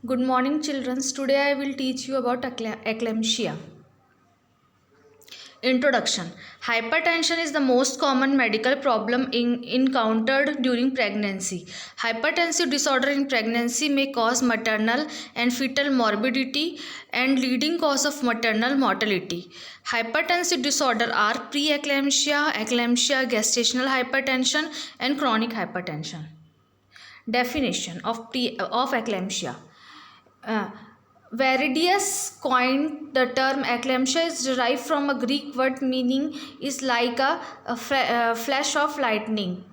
Good morning, children. Today I will teach you about eclampsia. Introduction. Hypertension is the most common medical problem encountered during pregnancy. Hypertensive disorder in pregnancy may cause maternal and fetal morbidity and leading cause of maternal mortality. Hypertensive disorder are preeclampsia, eclampsia, gestational hypertension, and chronic hypertension. Definition of eclampsia. Viridius coined the term eclampsia is derived from a Greek word meaning is like a flash of lightning.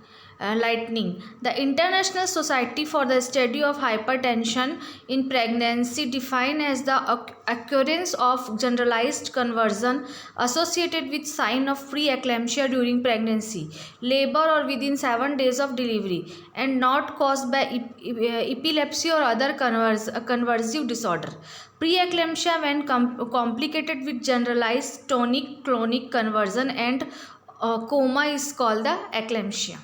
The International Society for the Study of Hypertension in Pregnancy defined as the occurrence of generalized conversion associated with sign of preeclampsia during pregnancy, labor or within 7 days of delivery, and not caused by epilepsy or other convulsive disorder. Preeclampsia, when complicated with generalized tonic-clonic conversion and coma, is called the eclampsia.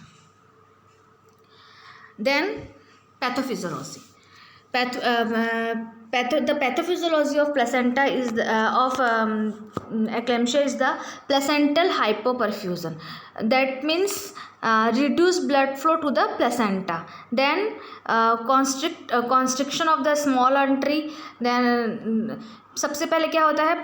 Then pathophysiology. The pathophysiology of placenta is eclampsia is the placental hypoperfusion. That means reduced blood flow to the placenta. Then constriction of the small artery. Then सबसे पहले क्या होता है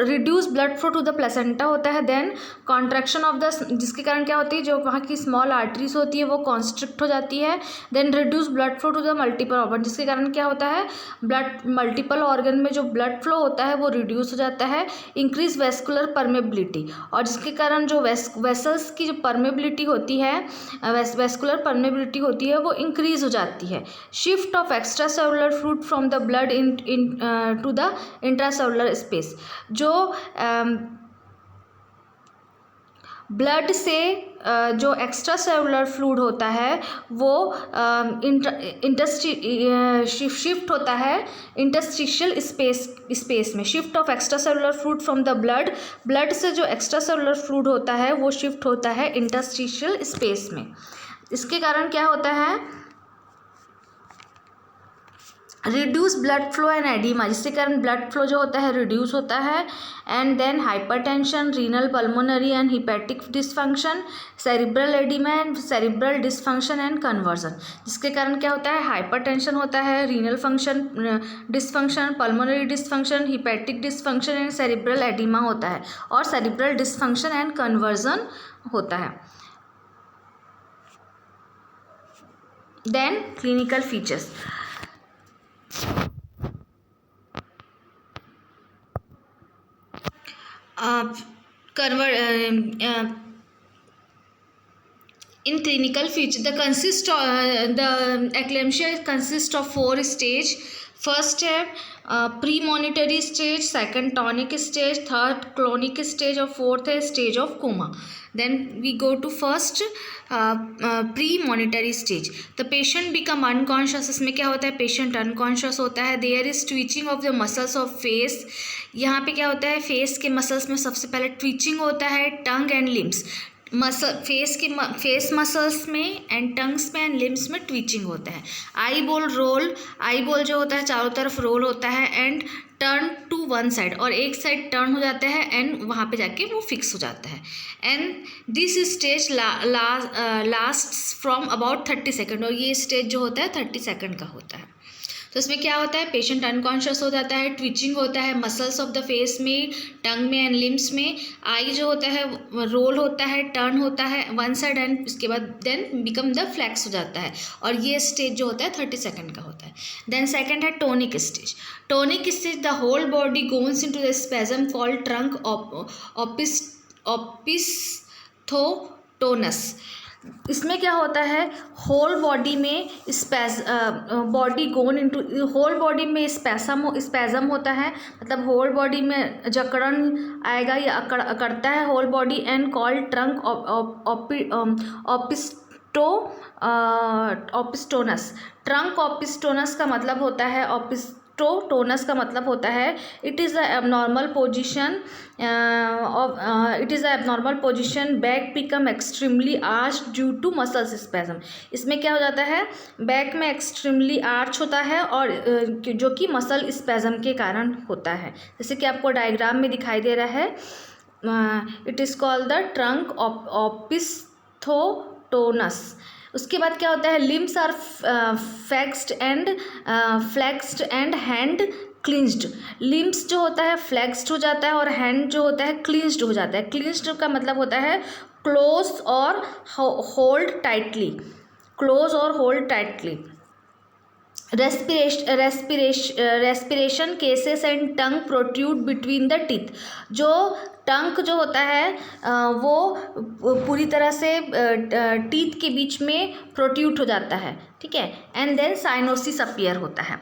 reduce blood flow to the placenta होता है. Then contraction of the, जिसके कारण क्या होती है, जो वहाँ की स्मॉल आर्टरीज होती है वो कॉन्स्ट्रिक्ट हो जाती है. Then reduce blood flow to the multiple organ, जिसके कारण क्या होता है, मल्टीपल ऑर्गन में जो ब्लड फ्लो होता है वो रिड्यूस हो जाता है. इंक्रीज वेस्कुलर परमेबिलिटी, और जिसके कारण जो वेसल्स की जो परमेबिलिटी होती है, वेस्कुलर परमेबिलिटी होती है वो इंक्रीज हो जाती है. Shift of extra cellular fluid from the blood to the intracellular space. जो ब्लड से जो एक्स्ट्रा सेलुलर फ्लूइड होता है वो शिफ्ट होता है इंटरस्टिशियल स्पेस में. Shift of extra cellular fluid from the blood से जो एक्स्ट्रा सेलुलर फ्लूइड होता है वो शिफ्ट होता है इंटरस्टिशियल स्पेस में. इसके कारण क्या होता है, reduce blood flow and oedema, जिसके कारण ब्लड फ्लो जो होता है रिड्यूस होता है. And then hypertension, renal, pulmonary and hepatic dysfunction, cerebral oedema and cerebral dysfunction and convulsion, जिसके कारण क्या होता है, हाइपरटेंशन होता है, renal function dysfunction, pulmonary dysfunction, hepatic dysfunction and cerebral oedema होता है, और सेरिब्रल डिसफंक्शन एंड कन्वर्जन होता है. Then clinical features. In clinical feature, the eclampsia consists of 4 stages. First है premonitory stage, second tonic stage, third clonic stage, और fourth है stage of coma. Then we go to first premonitory stage. The patient become unconscious. इसमें क्या होता है, patient unconscious होता है. There is twitching of the muscles of face. यहाँ पे क्या होता है, फेस के मसल्स में सबसे पहले ट्विचिंग होता है. Tongue and limbs, face muscles में एंड टंग्स में एंड लिम्स में ट्विचिंग होता है. आई बॉल जो होता है चारों तरफ रोल होता है. And turn to one side, और एक साइड टर्न हो जाता है एंड वहाँ पे जाके वो फिक्स हो जाता है. And this stage last from about 30 second, और ये स्टेज जो होता है 30 सेकेंड का होता है. तो इसमें क्या होता है, पेशेंट अनकॉन्शियस हो जाता है, ट्विचिंग होता है मसल्स ऑफ द फेस में, टंग में एंड लिम्स में. आई जो होता है रोल होता है, टर्न होता है वन साइड, एंड उसके बाद देन बिकम द फ्लैक्स हो जाता है, और ये स्टेज जो होता है 30 सेकेंड का होता है. देन सेकेंड है tonic stage. Tonic stage, the whole body goes into the spasm called trunk opisthotonus. इसमें क्या होता है, होल बॉडी में body gone into, whole body में स्पैजम होता है, मतलब होल बॉडी में जकड़न आएगा या अकड़ता है whole body. And called trunk opisthotonus. Trunk opisthotonus का मतलब होता है टोनस का मतलब होता है it is a abnormal position back become extremely arch due to muscles spasm. इसमें क्या हो जाता है, बैक में एक्सट्रीमली आर्च होता है और जो कि मसल स्पैज्म के कारण होता है, जैसे कि आपको डायग्राम में दिखाई दे रहा है। It is called the trunk opisthotonus. उसके बाद क्या होता है, limbs are flexed and hand clenched. Limbs जो होता है फ्लेक्स्ड हो जाता है और हैंड जो होता है क्लिंज्ड हो जाता है। क्लिंज्ड का मतलब होता है क्लोज और होल्ड टाइटली, क्लोज और hold tightly. Respiration cases and tongue protrude between the teeth. जो टंग जो होता है वो पूरी तरह से टीथ के बीच में प्रोट्रूड हो जाता है, ठीक है। एंड देन साइनोसिस अपीयर होता है।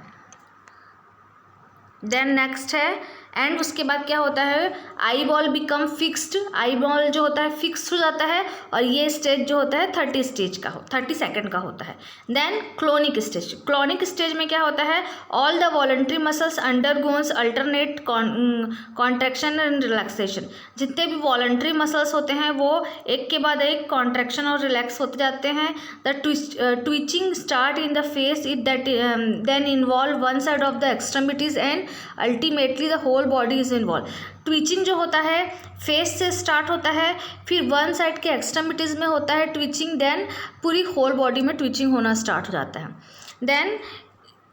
देन नेक्स्ट है, एंड उसके बाद क्या होता है, eye ball become fixed. Eye ball जो होता है फिक्स्ड हो जाता है और ये स्टेज जो होता है 30 सेकेंड का होता है। Then clonic stage. Clonic stage में क्या होता है, all the voluntary muscles undergoes alternate contraction and relaxation. जितने भी वॉलंटरी मसल्स होते हैं वो एक के बाद एक कॉन्ट्रैक्शन और रिलैक्स होते जाते हैं। The twitching start in the face it that then involve one side of the extremities and ultimately the whole body is involve. Twitching जो होता है फेस से स्टार्ट होता है, फिर वन साइड के एक्सट्रीमिटीज़ में होता है ट्विचिंग, देन पूरी होल बॉडी में ट्विचिंग होना स्टार्ट हो जाता है। देन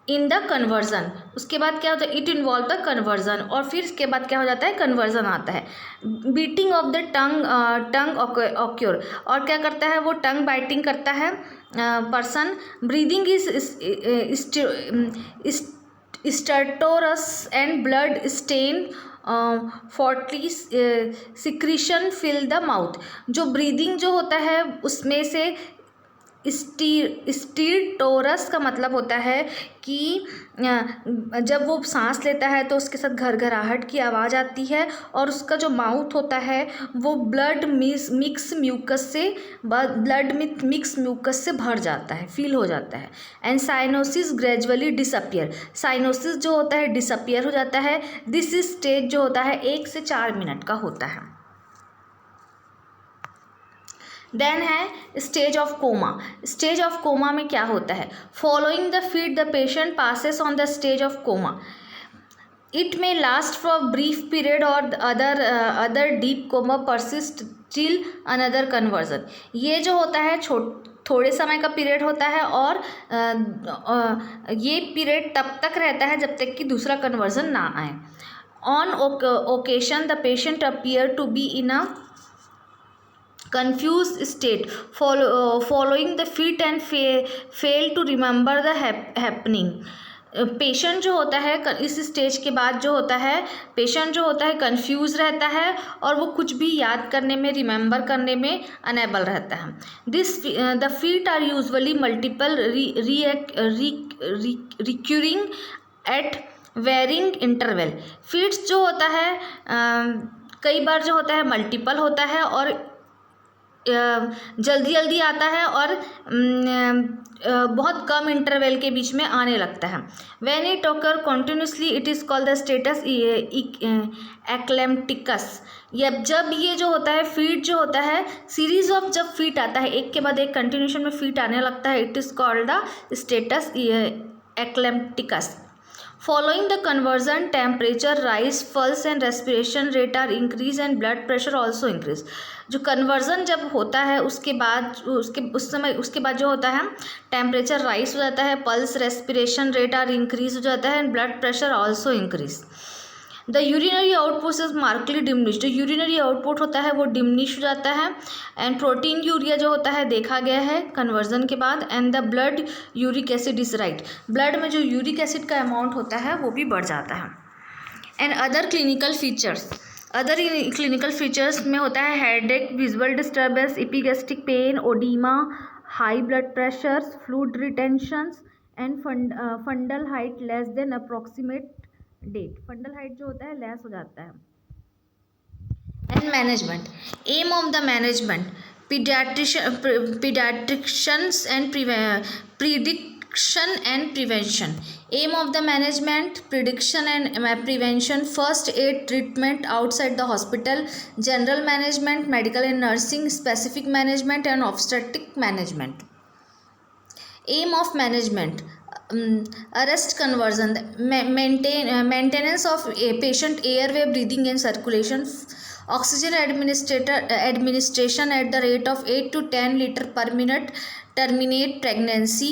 इन द कन्वर्जन, उसके बाद क्या होता है, इट इन्वॉल्व द कन्वर्जन, और फिर इसके बाद क्या हो जाता है, कन्वर्जन आता है। Biting of the tongue occur, और क्या करता है वो टंग बाइटिंग करता है person. Breathing is stertorous and blood stained frothy secretion fill the mouth. जो ब्रीदिंग जो होता है उसमें से स्टीरटोरस का मतलब होता है कि जब वो सांस लेता है तो उसके साथ घरघराहट की आवाज़ आती है, और उसका जो माउथ होता है वो ब्लड मिक्स म्यूकस से भर जाता है, फील हो जाता है। And cyanosis gradually disappear. Cyanosis जो होता है डिसअपियर हो जाता है। दिस स्टेज जो होता है 1 से 4 मिनट का होता है। देन है stage of coma. Stage of coma में क्या होता है, following the fit the patient passes on the stage of coma. It may last for brief period or other deep coma persist till another convulsion. ये जो होता है थोड़े समय का पीरियड होता है और ये पीरियड तब तक रहता है जब तक कि दूसरा कन्वर्जन ना आए। On occasion the patient appear to be in a confused state following the fit and fail to remember the happening। Patient जो होता है इस स्टेज के बाद जो होता है, पेशेंट जो होता है कंफ्यूज रहता है और वो कुछ भी याद करने में, रिमेंबर करने में अनेबल रहता है। The fit are usually multiple recurring at varying interval. Fits जो होता है कई बार जो होता है मल्टीपल होता है और जल्दी जल्दी आता है और बहुत कम इंटरवल के बीच में आने लगता है। When it occur continuously it is called the status eclampticus. जब ये जो होता है फीट जो होता है, सीरीज ऑफ जब फीट आता है एक के बाद एक कंटिन्यूशन में फीट आने लगता है, it is called the status eclampticus. Following the conversion, temperature rise, pulse and respiration rate are increase and blood pressure also increase। जो कन्वर्जन जब होता है उसके बाद उसके बाद जो होता है टेम्परेचर राइज हो जाता है, pulse respiration rate are increase हो जाता है and blood pressure also increase. The urinary output is markedly diminish. जो यूरिनरी आउटपुट होता है वो डिमिनिश हो जाता है। एंड प्रोटीन यूरिया जो होता है देखा गया है कन्वर्जन के बाद। And the blood uric acid is right. Blood में जो यूरिक एसिड का अमाउंट होता है वो भी बढ़ जाता है। एंड अदर क्लिनिकल फीचर्स में होता है headache, visual disturbance, epigastric pain, oedema, high blood pressure, fluid retentions and fundal height less than approximate date. Fundal height जो होता है लेस हो जाता है। And management, aim of the management, paediatricians and Prediction and prevention. Aim of the management: prediction and prevention, first aid treatment outside the hospital, general management, medical and nursing, specific management, and obstetric management. Aim of management: arrest conversion, maintenance of a patient airway, breathing and circulation, oxygen administration at the rate of 8 to 10 liter per minute, terminate pregnancy,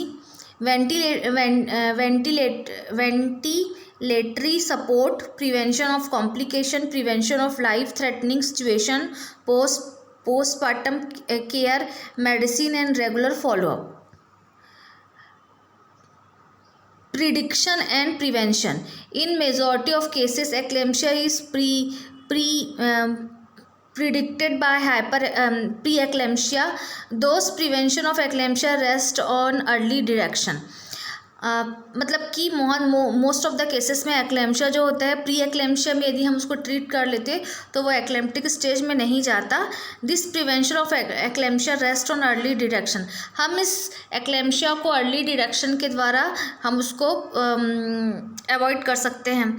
ventilatory support, prevention of complication, prevention of life threatening situation, postpartum care, medicine and regular follow up. Prediction and prevention: in majority of cases eclampsia is predicted by preeclampsia. Those prevention of eclampsia rest on early direction. मतलब कि most of the cases में eclampsia जो होता है, pre eclampsia में यदि हम उसको ट्रीट कर लेते तो वो एक्लेम्प्टिक स्टेज में नहीं जाता. This prevention of eclampsia rest on early detection. हम इस एक्लेम्शिया को अर्ली डिटेक्शन के द्वारा हम उसको अवॉइड कर सकते हैं.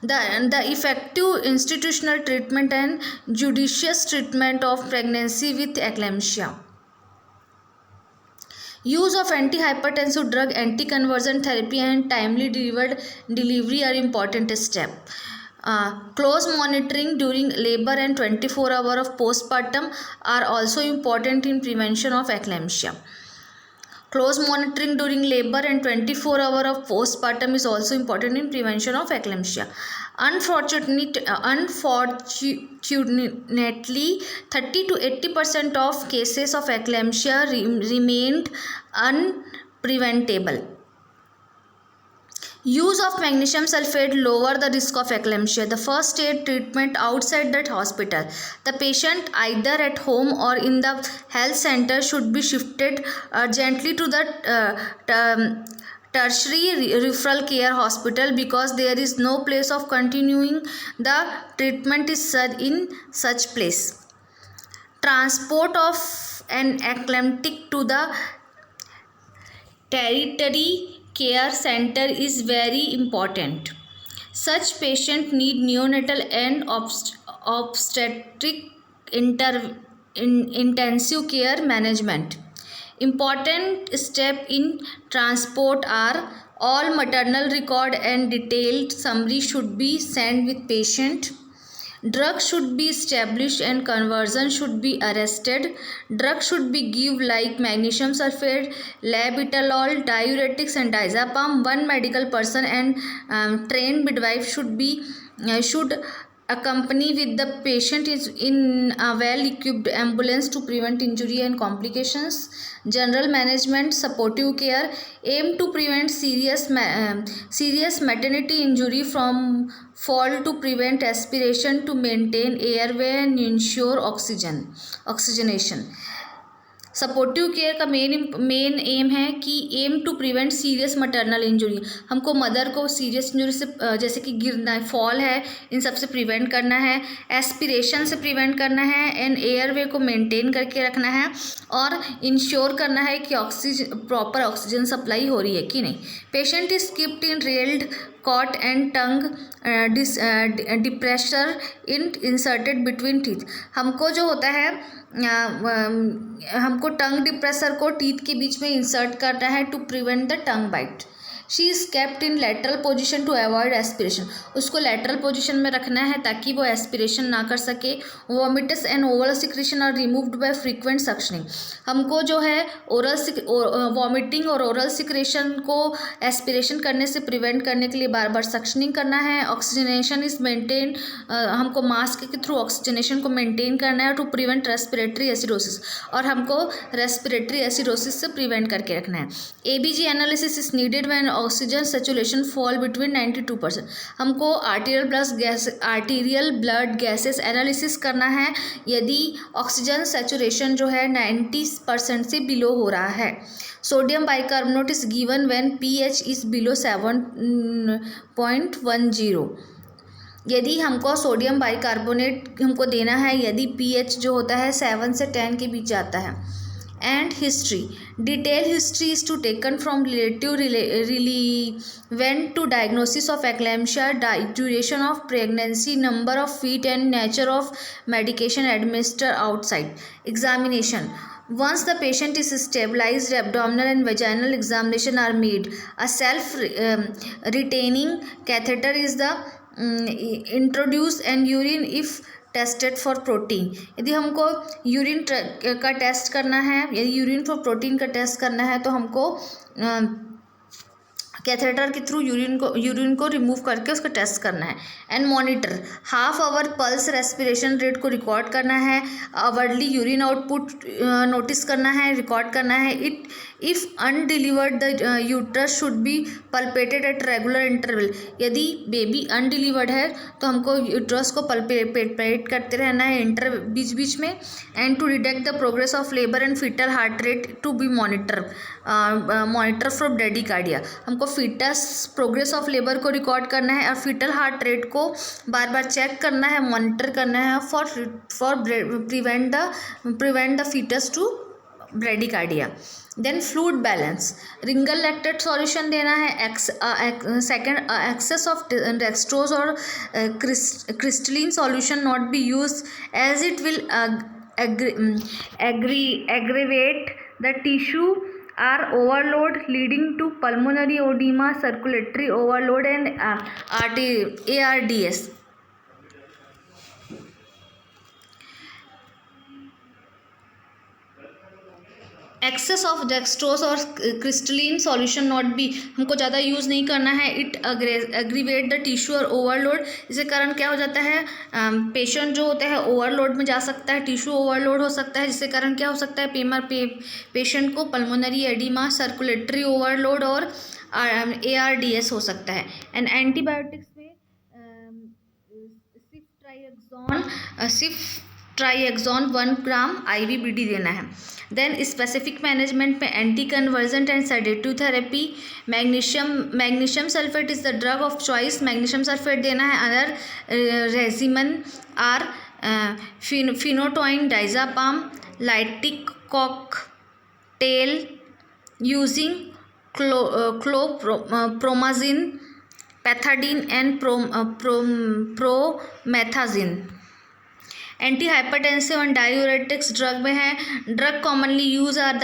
The effective institutional treatment and judicious treatment of pregnancy with eclampsia. Use of antihypertensive drug, anti-conversion therapy and timely delivery are important step. Close monitoring during labor and 24 hours of postpartum are also important in prevention of eclampsia. Close monitoring during labor and 24 hours of postpartum is also important in prevention of eclampsia. Unfortunately, 30 to 80% of cases of eclampsia remained unpreventable. Use of magnesium sulfate lower the risk of eclampsia. The first aid treatment outside that hospital. The patient either at home or in the health center should be shifted urgently to the tertiary referral care hospital because there is no place of continuing the treatment is in such place. Transport of an eclamptic to the tertiary care center is very important. Such patient need neonatal and obstetric intensive care management. Important step in transport are all maternal record and detailed summary should be sent with patient. Drug should be established and conversion should be arrested. Drug should be given like magnesium sulfate, labetalol, diuretics and diazepam. One medical person and trained midwife should accompany with the patient is in a well-equipped ambulance to prevent injury and complications. General management, supportive care, aim to prevent serious maternity injury from fall to prevent aspiration to maintain airway and ensure oxygenation. Supportive care का main aim है कि aim to prevent serious maternal injury. हमको mother को serious injury से जैसे कि गिरना, fall है, इन सब से प्रिवेंट करना है. एस्पिरेशन से प्रिवेंट करना है एंड एयरवे को मेंटेन करके रखना है और इंश्योर करना है कि प्रॉपर ऑक्सीजन सप्लाई हो रही है कि नहीं. Patient is keeped in railed cot and tongue depressor inserted between teeth. हमको जो होता है हमको टंग डिप्रेसर को टीथ के बीच में इंसर्ट करना है to prevent the tongue bite. She is kept in lateral position to avoid aspiration. उसको लेटरल पोजिशन में रखना है ताकि वो एस्पिरेशन ना कर सके. Vomitus and oral secretion are removed by frequent suctioning. हमको जो है वॉमिटिंग और ओरल सिक्रेशन को एस्पिरेशन करने से प्रिवेंट करने के लिए बार बार सक्शनिंग करना है. ऑक्सीजनेशन इज मेंटेन, हमको मास्क के थ्रू ऑक्सीजनेशन को मेंटेन करना है टू प्रिवेंट रेस्पिरेटरी एसिडोसिस, और हमको रेस्पिरेटरी एसिडोसिस से प्रिवेंट करके रखना है. ABG analysis is needed when oxygen saturation fall between 92%. हमको आर्टीरियल ब्लड गैसेस एनालिसिस करना है यदि ऑक्सीजन सैचुरेशन जो है 90% से बिलो हो रहा है. Sodium bicarbonate is given when pH is below 7.10. यदि हमको सोडियम बाइकार्बोनेट हमको देना है यदि pH जो होता है 7 से 10 के बीच जाता है. and history. Detailed history is to taken from relative relevant to diagnosis of eclampsia, duration of pregnancy, number of feet, and nature of medication administered outside. Examination. Once the patient is stabilized, abdominal and vaginal examination are made. A self-retaining catheter is introduced and urine if tested for protein. यदि हमको urine का test करना है, यदि urine for protein का test करना है तो हमको कैथेटर के थ्रू यूरिन को रिमूव करके उसका टेस्ट करना है. And monitor half hour pulse respiration rate को रिकॉर्ड करना है. आवरली यूरिन आउटपुट नोटिस करना है, रिकॉर्ड करना है. If undelivered the uterus should be palpated at regular interval. यदि बेबी अनडिलीवर्ड है तो हमको यूट्रस को पल्पेट करते रहना है बीच बीच में. And to detect the progress of labour and foetal heart rate to be monitor for bradycardia. हमको फीटस प्रोग्रेस ऑफ लेबर को रिकॉर्ड करना है और फीटल हार्ट रेट को बार बार चेक करना है, मॉनिटर करना है for prevent the foetus to bradycardia. Then fluid balance. Ringer lactate solution देना है. सेकेंड एक्सेस ऑफ डेक्सट्रोज और crystalline solution not be use as it will aggravate the tissue are overload leading to pulmonary edema, circulatory overload and ARDS. Excess of dextrose और crystalline solution not be. हमको ज़्यादा use नहीं करना है. It aggravate the tissue और overload. इसके कारण क्या हो जाता है, पेशेंट जो होता है ओवरलोड में जा सकता है, टिश्यू ओवरलोड हो सकता है, जिसके कारण क्या हो सकता है पेशेंट को पल्मोनरी एडिमा, सर्कुलेटरी ओवरलोड और ARDS हो सकता है. एंड एंटीबायोटिक्स में सिफ्ट्राइएक्सॉन 1 ग्राम IVBD देना है. देन स्पेसिफिक मैनेजमेंट में anticonvulsant and sedative therapy. Magnesium sulphate is the drug of choice. Magnesium sulphate देना है. Other regimen are phenytoin, diazepam, lytic cocktail using chlorpromazine, pethidine and promethazine. Antihypertensive and diuretics drug में है. Drug commonly use are the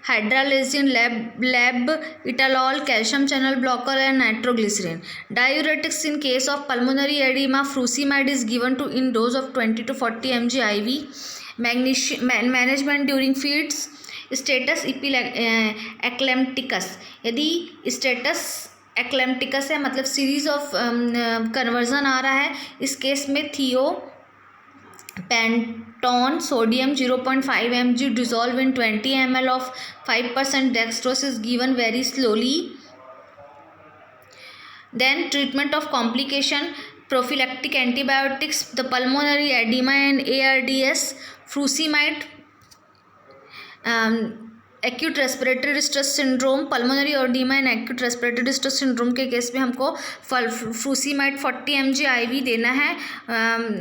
hydralazine, labetalol, calcium channel blocker and nitroglycerine. Diuretics in case of pulmonary oedema, frusemide is given to in dose of 20 to 40 mg IV. Management during fits. Status eclampticus. यदि status एक्लेम्प्टिकस है मतलब series of conversion आ रहा है, इस case में thiopentone sodium 0.5 mg dissolved in 20 ml of 5% dextrose is given very slowly. Then treatment of complication, prophylactic antibiotics, the pulmonary edema and ARDS, furosemide, acute respiratory distress syndrome, pulmonary oedema and acute respiratory distress syndrome के case में हमको frusemide 40 mg IV देना है,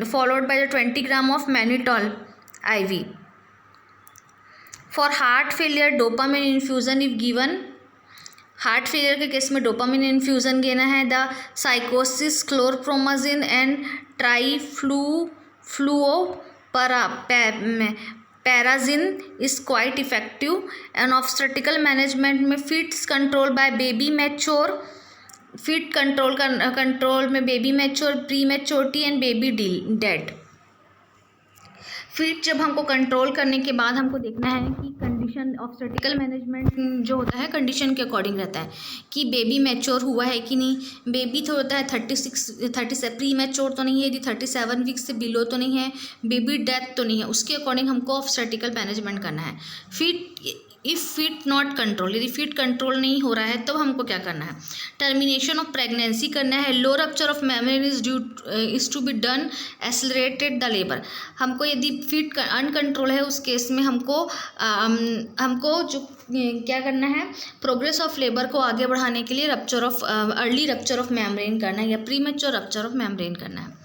followed by 20 gram of mannitol IV. For heart failure dopamine infusion if given. Heart failure के case में dopamine infusion देना है. The साइकोसिस, chlorpromazine and trifluoperazine is quite effective. And obstetrical management में fits control by baby mature. Fit control में baby mature, pre maturity and baby dead. Feet जब हमको control करने के बाद हमको देखना है कि कंडीशन, ऑब्स्टेट्रिकल मैनेजमेंट जो होता है कंडीशन के अकॉर्डिंग रहता है कि बेबी मैच्योर हुआ है कि नहीं. बेबी तो होता है 36 प्री मैच्योर तो नहीं है, यदि 37 वीक्स से बिलो तो नहीं है, बेबी डेथ तो नहीं है, उसके अकॉर्डिंग हमको ऑब्स्टेट्रिकल मैनेजमेंट करना है. इफ़ फीट नॉट कंट्रोल, यदि फीट कंट्रोल नहीं हो रहा है तो हमको क्या करना है, टर्मिनेशन ऑफ प्रेगनेंसी करना है. Low rupture of membrane is to be done, accelerated the labour. हमको यदि फीट अनकंट्रोल है उस केस में हमको जो क्या करना है, प्रोग्रेस ऑफ लेबर को आगे बढ़ाने के लिए अर्ली रप्चर ऑफ मेम्ब्रेन करना है या pre mature rupture of membrane करना है.